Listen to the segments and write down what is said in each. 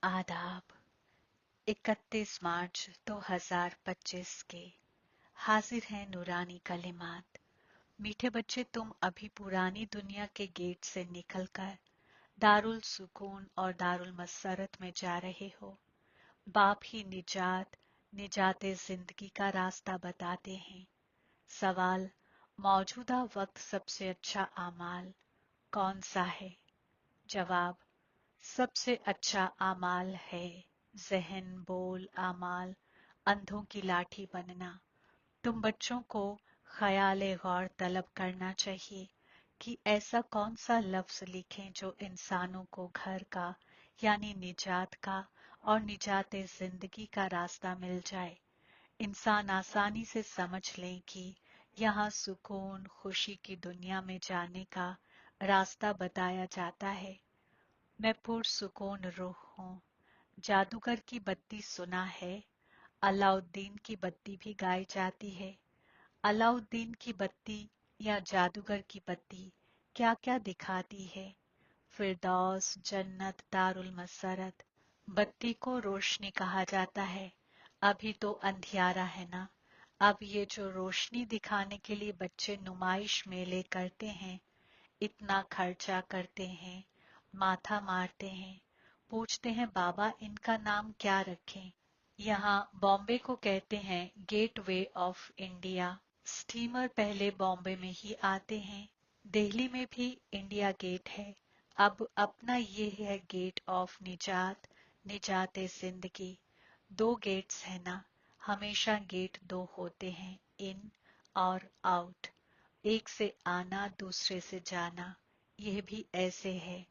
आदाब। 31 मार्च 2025 के हाजिर हैं नूरानी कलिमात। मीठे बच्चे, तुम अभी पुरानी दुनिया के गेट से निकलकर दारुल सुकून और दारुल मसरत में जा रहे हो। बाप ही निजाते जिंदगी का रास्ता बताते हैं। सवाल, मौजूदा वक्त सबसे अच्छा आमाल कौन सा है? जवाब, सबसे अच्छा आमाल है ज़हन बोल आमाल, अंधों की लाठी बनना। तुम बच्चों को ख्याल गौर तलब करना चाहिए कि ऐसा कौन सा लफ्ज लिखें जो इंसानों को घर का यानी निजात का और निजात जिंदगी का रास्ता मिल जाए। इंसान आसानी से समझ लें कि यहाँ सुकून खुशी की दुनिया में जाने का रास्ता बताया जाता है। मैं पुरसुकून रूह हूँ। जादूगर की बत्ती सुना है? अलाउद्दीन की बत्ती भी गाई जाती है। अलाउद्दीन की बत्ती या जादूगर की बत्ती क्या क्या दिखाती है? फिरदौस, जन्नत, दारुल मसरत। बत्ती को रोशनी कहा जाता है। अभी तो अंधियारा है ना। अब ये जो रोशनी दिखाने के लिए बच्चे नुमाइश मेले करते हैं, इतना खर्चा करते हैं, माथा मारते हैं, पूछते हैं बाबा इनका नाम क्या रखें। यहाँ बॉम्बे को कहते हैं gateway of India. Steamer पहले बॉम्बे में ही आते हैं। दिल्ली में भी इंडिया गेट है। अब अपना ये है गेट ऑफ निजात, निजात जिंदगी। दो गेट्स है ना, हमेशा गेट दो होते हैं, इन और आउट। एक से आना दूसरे से जाना। यह भी ऐसे है।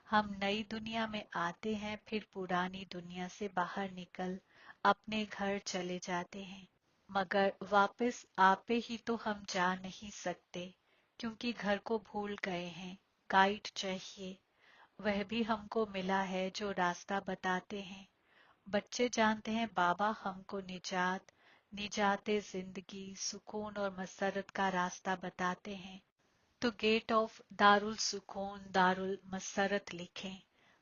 हम नई दुनिया में आते हैं, फिर पुरानी दुनिया से बाहर निकल अपने घर चले जाते हैं। मगर वापस आपे ही तो हम जा नहीं सकते, क्योंकि घर को भूल गए हैं। गाइड चाहिए। वह भी हमको मिला है जो रास्ता बताते हैं। बच्चे जानते हैं बाबा हमको निजाते जिंदगी, सुकून और मसरत का रास्ता बताते हैं। तो गेट ऑफ दारुल सुकून दारुल मसरत लिखें।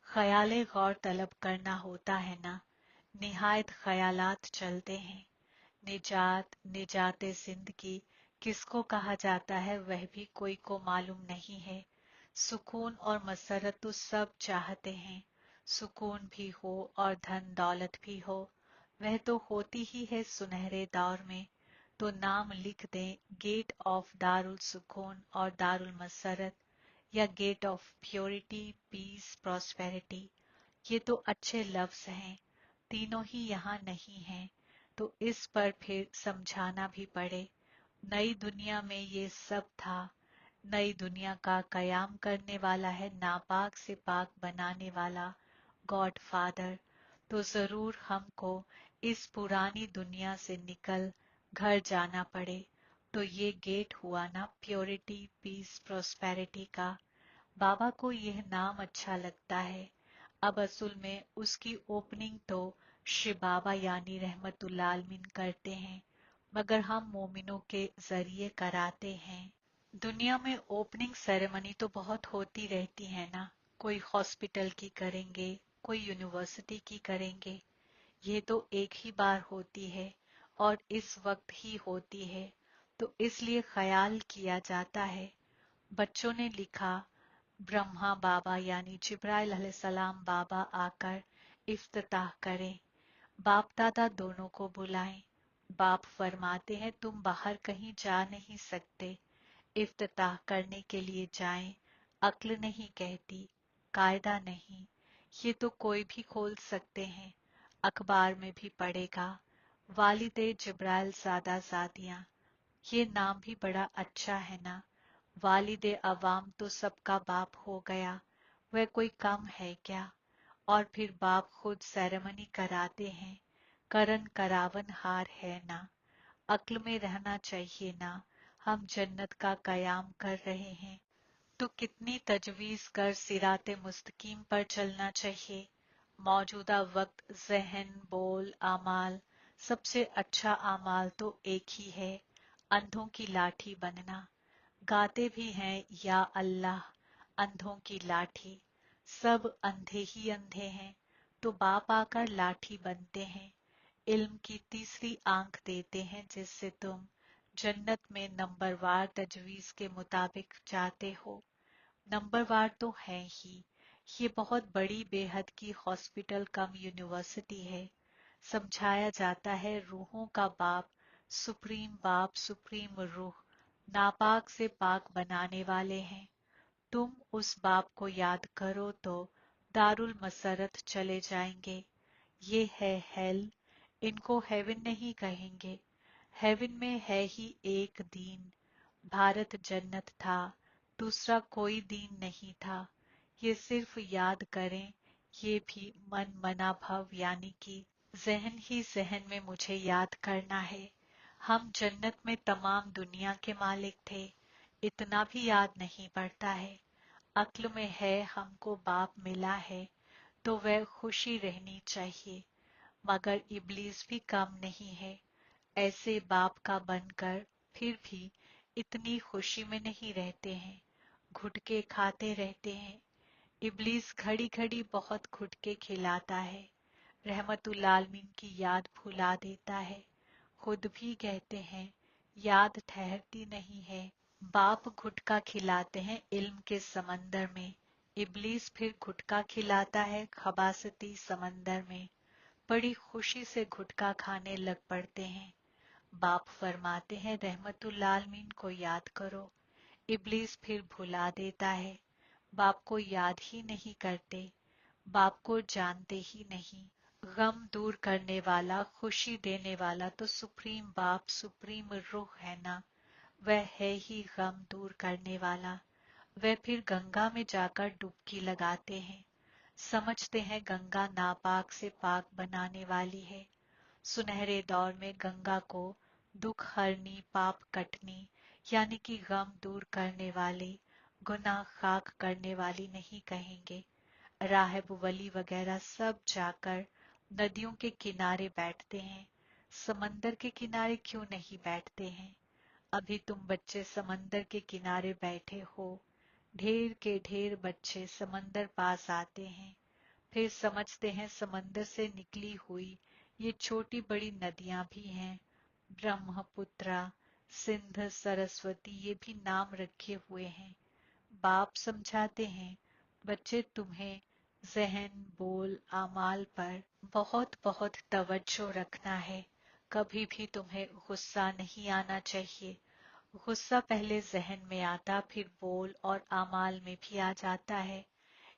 ख्याले गौर तलब करना होता है ना, निहायत ख्यालात चलते हैं। निजाते जिंदगी किसको कहा जाता है वह भी कोई को मालूम नहीं है। सुकून और मसरत तो सब चाहते हैं। सुकून भी हो और धन दौलत भी हो, वह तो होती ही है सुनहरे दौर में। तो नाम लिख दें गेट ऑफ दारुल सुकून और दारुल मसरत, या gate of purity, peace, prosperity. ये तो अच्छे लफ्ज हैं, तीनों ही यहाँ नहीं हैं, तो इस पर फिर समझाना भी पड़े। नई दुनिया में ये सब था। नई दुनिया का कयाम करने वाला है नापाक से पाक बनाने वाला गॉड फादर। तो जरूर हमको इस पुरानी दुनिया से निकल घर जाना पड़े। तो ये गेट हुआ ना प्योरिटी, पीस, प्रोस्पेरिटी का। बाबा को यह नाम अच्छा लगता है। अब असल में उसकी ओपनिंग तो श्री बाबा यानी रहमतुल्लाह आलमीन करते हैं, मगर हम मोमिनों के जरिए कराते हैं। दुनिया में ओपनिंग सेरेमनी तो बहुत होती रहती है ना। कोई हॉस्पिटल की करेंगे, कोई यूनिवर्सिटी की करेंगे। ये तो एक ही बार होती है और इस वक्त ही होती है, तो इसलिए ख्याल किया जाता है। बच्चों ने लिखा ब्रह्मा बाबा यानी जिब्राइल अलैहिस्सलाम बाबा आकर इफ्तिताह करें। बाप दादा दोनों को बुलाएं। बाप फरमाते हैं तुम बाहर कहीं जा नहीं सकते, इफ्तिताह करने के लिए जाएं। अक्ल नहीं कहती, कायदा नहीं। ये तो कोई भी खोल सकते हैं, अखबार में भी पढ़ेगा। वालिदे जिब्राइल ज़ादा ज़ादियाँ, ये नाम भी बड़ा अच्छा है ना। वालिदे अवाम तो सबका बाप हो गया, वह कोई कम है क्या? और फिर बाप खुद सेरेमनी कराते हैं, करन करावन हार है ना। अक्ल में रहना चाहिए ना। हम जन्नत का कयाम कर रहे हैं, तो कितनी तजवीज कर सिराते मुस्तकीम पर चलना चाहिए। मौजूदा वक्त ज़हन बोल आमाल, सबसे अच्छा आमाल तो एक ही है, अंधों की लाठी बनना। गाते भी हैं या अल्लाह, अंधों की लाठी। सब अंधे ही अंधे हैं, तो बाप आकर लाठी बनते हैं, इल्म की तीसरी आंख देते हैं जिससे तुम जन्नत में नंबरवार तजवीज के मुताबिक जाते हो। नंबरवार तो है ही, ये बहुत बड़ी बेहद की हॉस्पिटल कम यूनिवर्सिटी है। समझाया जाता है रूहों का बाप, सुप्रीम रूह नापाक से पाक बनाने वाले हैं। तुम उस बाप को याद करो तो दारुल मसरत चले जाएंगे। ये है हेल, इनको हेवन नहीं कहेंगे। हेवन में है ही एक दीन, भारत जन्नत था, दूसरा कोई दीन नहीं था। ये सिर्फ याद करें, ये भी मन मना भव यानी कि जहन ही जहन में मुझे याद करना है। हम जन्नत में तमाम दुनिया के मालिक थे, इतना भी याद नहीं पड़ता है। अक्ल में है हमको बाप मिला है तो वह खुशी रहनी चाहिए, मगर इब्लीस भी कम नहीं है। ऐसे बाप का बनकर फिर भी इतनी खुशी में नहीं रहते हैं, घुटके खाते रहते हैं। इब्लीस घड़ी घड़ी बहुत घुटके खिलाता है, रहमतुल आलमीन की याद भुला देता है। खुद भी कहते हैं याद ठहरती नहीं है। बाप गुटखा खिलाते हैं इल्म के समंदर में, इब्लीस फिर गुटखा खिलाता है खबासती समंदर में। बड़ी खुशी से गुटखा खाने लग पड़ते हैं। बाप फरमाते हैं रहमतुल आलमीन को याद करो, इब्लीस फिर भुला देता है। बाप को याद ही नहीं करते, बाप को जानते ही नहीं। गम दूर करने वाला, खुशी देने वाला तो सुप्रीम बाप, सुप्रीम रूह है ना, वह है ही गम दूर करने वाला। वह फिर गंगा में जाकर डुबकी लगाते हैं, समझते हैं गंगा नापाक से पाक बनाने वाली है। सुनहरे दौर में गंगा को दुख हरनी, पाप कटनी यानी कि गम दूर करने वाली, गुनाह खाक करने वाली नहीं कहेंगे। राहिब वली वगैरह सब जाकर नदियों के किनारे बैठते हैं, समंदर के किनारे क्यों नहीं बैठते हैं? अभी तुम बच्चे समंदर के किनारे बैठे हो, ढेर के ढेर बच्चे समंदर पास आते हैं, फिर समझते हैं समंदर से निकली हुई ये छोटी बड़ी नदियां भी हैं, ब्रह्मपुत्रा, सिंध, सरस्वती, ये भी नाम रखे हुए हैं। बाप समझाते हैं बच्चे तुम्हें ज़हन, बोल, आमाल पर बहुत बहुत तवज्जो रखना है। कभी भी तुम्हें गुस्सा नहीं आना चाहिए। गुस्सा पहले ज़हन में आता, फिर बोल और आमाल में भी आ जाता है।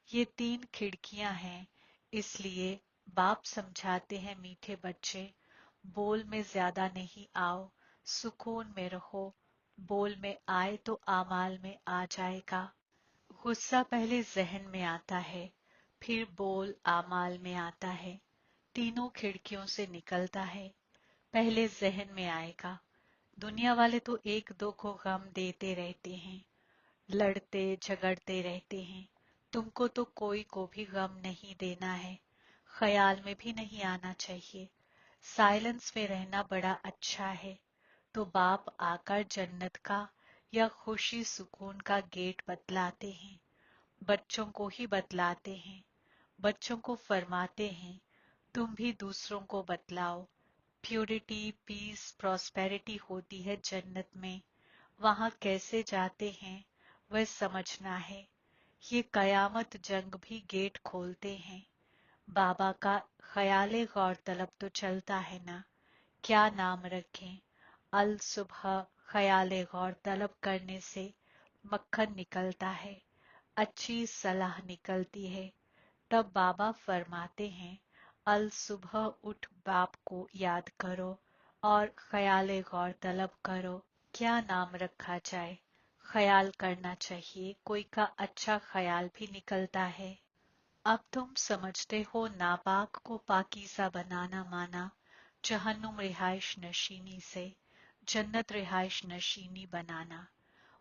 ये तीन खिड़कियां हैं, इसलिए बाप समझाते हैं मीठे बच्चे, बोल में ज्यादा नहीं आओ, सुकून में रहो। बोल में आए तो आमाल में आ जाएगा। गुस्सा पहले जहन में आता है, फिर बोल आमाल में आता है। तीनों खिड़कियों से निकलता है। पहले जहन में आएगा। दुनिया वाले तो एक दो को गम देते रहते हैं, लड़ते झगड़ते रहते हैं। तुमको तो कोई को भी गम नहीं देना है, ख्याल में भी नहीं आना चाहिए। साइलेंस में रहना बड़ा अच्छा है। तो बाप आकर जन्नत का या खुशी सुकून का गेट बतलाते हैं, बच्चों को ही बतलाते हैं। बच्चों को फरमाते हैं तुम भी दूसरों को बतलाओ। प्यूरिटी, पीस, प्रॉस्पेरिटी होती है जन्नत में। वहां कैसे जाते हैं वह समझना है। ये कयामत जंग भी गेट खोलते हैं। बाबा का ख्याले गौर तलब तो चलता है ना, क्या नाम रखें? अल सुबह ख्याले गौर तलब करने से मक्खन निकलता है, अच्छी सलाह निकलती है। तब बाबा फरमाते हैं अल सुबह उठ बाप को याद करो और ख्याले गौर तलब करो, क्या नाम रखा जाए? ख्याल करना चाहिए, कोई का अच्छा ख्याल भी निकलता है। अब तुम समझते हो नापाक को पाकीज़ा बनाना माना जहन्नुम रिहाइश नशीनी से जन्नत रिहाइश नशीनी बनाना।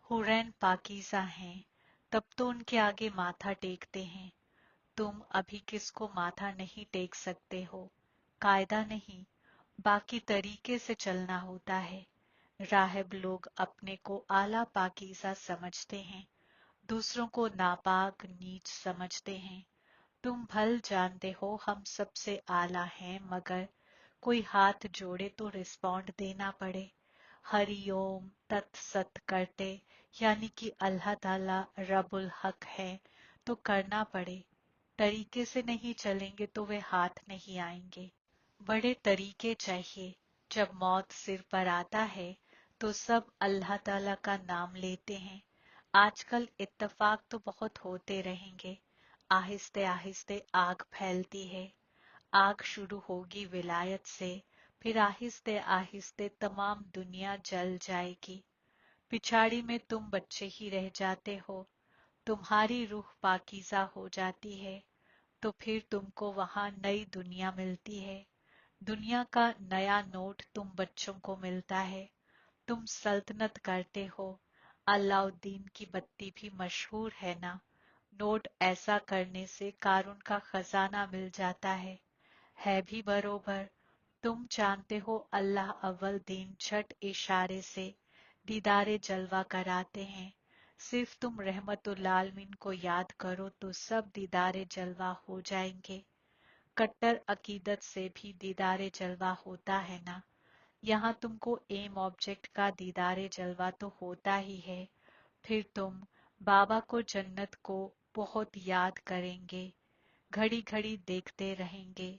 हुरैन पाकीज़ा हैं, तब तो उनके आगे माथा टेकते हैं। तुम अभी किसको माथा नहीं टेक सकते हो, कायदा नहीं, बाकी तरीके से चलना होता है। राहिब लोग अपने को आला पाकीज़ा समझते हैं, दूसरों को नापाक नीच समझते हैं। तुम भल जानते हो हम सबसे आला हैं, मगर कोई हाथ जोड़े तो रिस्पॉन्ड देना पड़े। हरिओम तत्सत करते, यानी कि अल्लाह ताला रबुल हक है तो करना पड़े। तरीके से नहीं चलेंगे तो वे हाथ नहीं आएंगे। बड़े तरीके चाहिए। जब मौत सिर पर आता है तो सब अल्लाह ताला का नाम लेते हैं। आजकल इत्तेफाक तो बहुत होते रहेंगे। आहिस्ते आहिस्ते आग फैलती है। आग शुरू होगी विलायत से, फिर आहिस्ते आहिस्ते तमाम दुनिया जल जाएगी। पिछाड़ी में तुम बच्चे ही रह जाते हो। तुम्हारी रूह पाकीज़ा हो जाती है तो फिर तुमको वहां नई दुनिया मिलती है। दुनिया का नया नोट तुम बच्चों को मिलता है। तुम सल्तनत करते हो। अलाउद्दीन की बत्ती भी मशहूर है ना। नोट ऐसा करने से कारून का खजाना मिल जाता है भी बरोबर। तुम जानते हो अल्लाह अव्वल दिन छठ इशारे से दीदारे जलवा कराते हैं। सिर्फ तुम रहमतुल आलमीन को याद करो तो सब दीदारे जलवा हो जाएंगे। कट्टर अकीदत से भी दीदारे जलवा होता है ना। यहाँ तुमको एम ऑब्जेक्ट का दीदारे जलवा तो होता ही है। फिर तुम बाबा को जन्नत को बहुत याद करेंगे, घड़ी घड़ी देखते रहेंगे।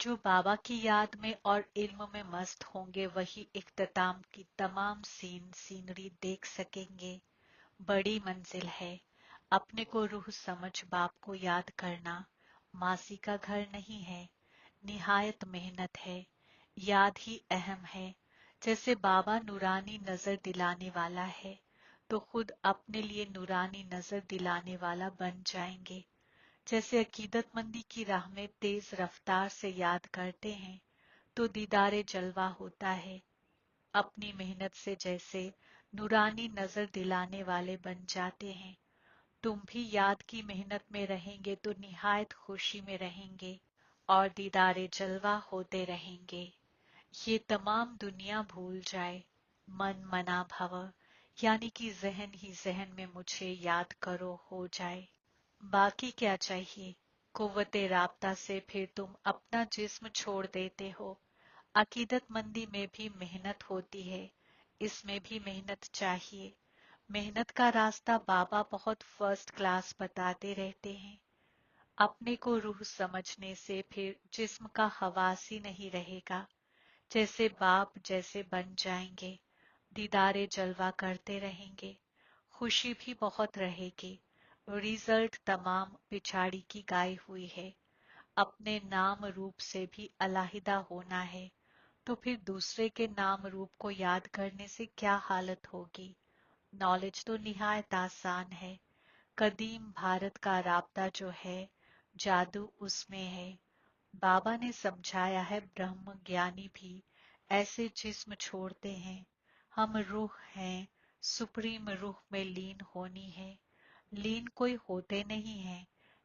जो बाबा की याद में और इल्म में मस्त होंगे वही इख्तिताम की तमाम सीनरी देख सकेंगे। बड़ी मंजिल है। अपने को रूह समझ बाप को याद करना मासी का घर नहीं है। निहायत मेहनत है। याद ही अहम है। जैसे बाबा नूरानी नजर दिलाने वाला है तो खुद अपने लिए नूरानी नजर दिलाने वाला बन जाएंगे। जैसे अकीदतमंदी की राह में तेज रफ्तार से याद करते हैं तो दीदारे जलवा होता है। अपनी मेहनत से जैसे नूरानी नजर दिलाने वाले बन जाते हैं। तुम भी याद की मेहनत में रहेंगे तो निहायत खुशी में रहेंगे और दीदारे जलवा होते रहेंगे। ये तमाम दुनिया भूल जाए। मन मना भव, यानी कि जहन ही जहन में मुझे याद करो हो जाए। बाकी क्या चाहिए। कुव्वते राब्ता से फिर तुम अपना जिस्म छोड़ देते हो। अकीदतमंदी में भी मेहनत होती है। इसमें भी मेहनत चाहिए। मेहनत का रास्ता बाबा बहुत फर्स्ट क्लास बताते रहते हैं। अपने को रूह समझने से फिर जिस्म का हवास ही नहीं रहेगा। जैसे बाप जैसे बन जाएंगे। दीदारे जलवा करते रहेंगे। खुशी भी बहुत रहेगी। रिजल्ट तमाम पिछाड़ी की गाई हुई है। अपने नाम रूप से भी अलहदा होना है तो फिर दूसरे के नाम रूप को याद करने से क्या हालत होगी। नॉलेज तो निहायत आसान है। कदीम भारत का राब्ता जो है जादू उसमें है। बाबा ने समझाया है ब्रह्म ज्ञानी भी ऐसे जिस्म छोड़ते हैं। हम रूह हैं, सुप्रीम रूह में लीन होनी है। लीन कोई होते नहीं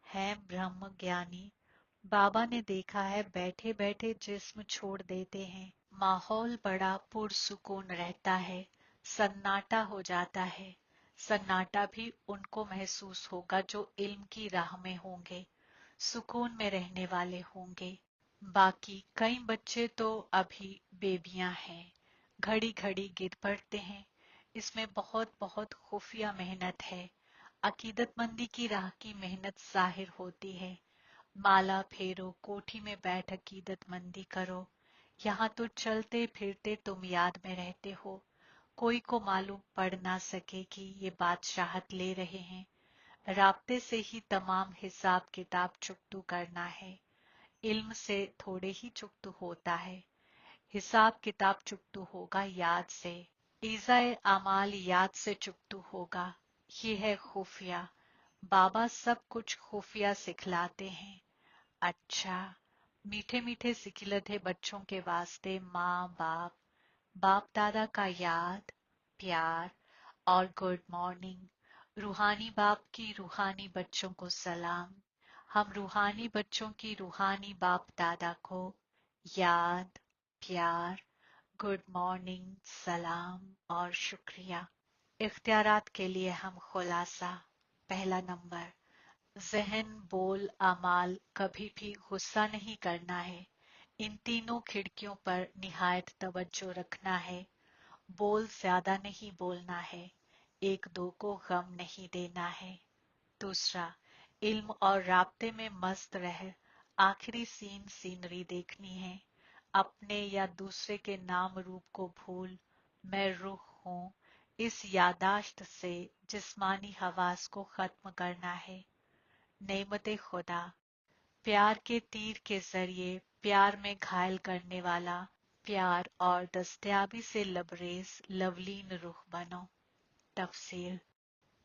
है ब्रह्म ज्ञानी। बाबा ने देखा है बैठे बैठे जिस्म छोड़ देते हैं। माहौल बड़ा पुरसुकून रहता है। सन्नाटा हो जाता है। सन्नाटा भी उनको महसूस होगा जो इल्म की राह में होंगे, सुकून में रहने वाले होंगे। बाकी कई बच्चे तो अभी बेबियां हैं, घड़ी घड़ी गिर पड़ते हैं। इसमें बहुत बहुत खुफिया मेहनत है। अकीदतमंदी की राह की मेहनत जाहिर होती है। माला फेरो, कोठी में बैठ अकीदतमंदी करो। यहाँ तो चलते फिरते तुम याद में रहते हो। कोई को मालूम पड़ ना सके कि ये बादशाहत ले रहे हैं। राब्ते से ही तमाम हिसाब किताब चुकतू करना है। इल्म से थोड़े ही चुकतू होता है। हिसाब किताब चुकतू होगा याद से। ईज़ाए अमाल याद से चुकतू होगा। ये है खुफिया। बाबा सब कुछ खुफिया सिखलाते हैं। अच्छा, मीठे मीठे सिखिलत है बच्चों के वास्ते माँ बाप, बाप दादा का याद, प्यार और गुड मॉर्निंग। रूहानी बाप की रूहानी बच्चों को सलाम। हम रूहानी बच्चों की रूहानी बाप दादा को याद, प्यार, गुड मॉर्निंग, सलाम और शुक्रिया। इख्तियारात के लिए हम खुलासा। पहला नंबर, ज़हन, बोल, अमाल कभी भी गुस्सा नहीं करना है। इन तीनों खिड़कियों पर निहायत तवज्जो रखना है। बोल ज्यादा नहीं बोलना है। एक दो को गम नहीं देना है। दूसरा, इल्म और राब्ते में मस्त रह आखिरी सीनरी देखनी है। अपने या दूसरे के नाम रूप को भूल, मैं रूह हूँ, इस यादाश्त से जिस्मानी हवास को खत्म करना है। नेमते खुदा, प्यार के तीर के जरिए प्यार में घायल करने वाला, प्यार और दस्तयाबी से लबरेज लवलीन रूह बनो। तफसीर,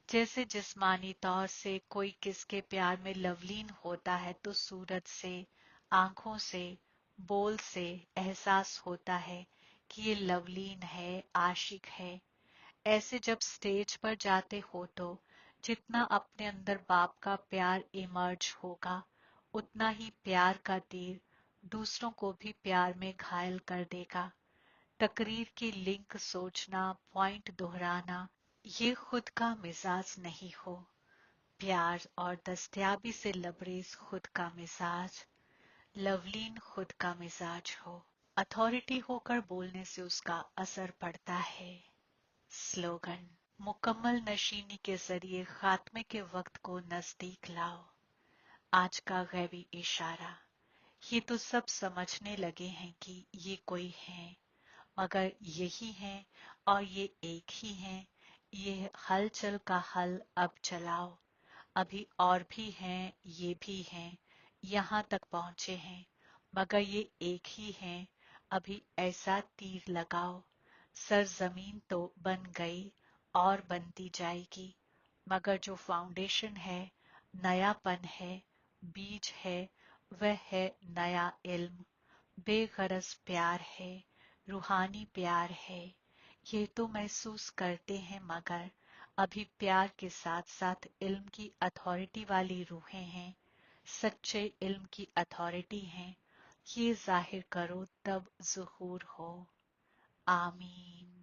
जैसे जिस्मानी तौर से कोई किसके प्यार में लवलीन होता है तो सूरत से, आंखों से, बोल से एहसास होता है कि ये लवलीन है, आशिक है। ऐसे जब स्टेज पर जाते हो तो जितना अपने अंदर बाप का प्यार इमर्ज होगा, उतना ही प्यार का तीर दूसरों को भी प्यार में घायल कर देगा। तकरीर की लिंक सोचना, पॉइंट दोहराना, ये खुद का मिजाज नहीं हो। प्यार और दस्तयाबी से लबरेज खुद का मिजाज, लवलीन खुद का मिजाज हो। अथॉरिटी होकर बोलने से उसका असर पड़ता है। स्लोगन, मुकम्मल नशीनी के जरिए खात्मे के वक्त को नजदीक लाओ। आज का गैबी इशारा, ये तो सब समझने लगे हैं कि ये कोई है, मगर यही है और ये एक ही है। ये हलचल का हल अब चलाओ। अभी और भी हैं, ये भी हैं, यहाँ तक पहुंचे हैं, मगर ये एक ही हैं। अभी ऐसा तीर लगाओ, सरजमीन तो बन गई और बनती जाएगी, मगर जो फाउंडेशन है, नयापन है, बीज है, वह है नया इल्म। बेगरज प्यार है, रूहानी प्यार है। ये तो महसूस करते हैं, मगर अभी प्यार के साथ साथ इल्म की अथॉरिटी वाली रूहें हैं, सच्चे इल्म की अथॉरिटी हैं। ये जाहिर करो तब ज़ुहूर हो। आमीन।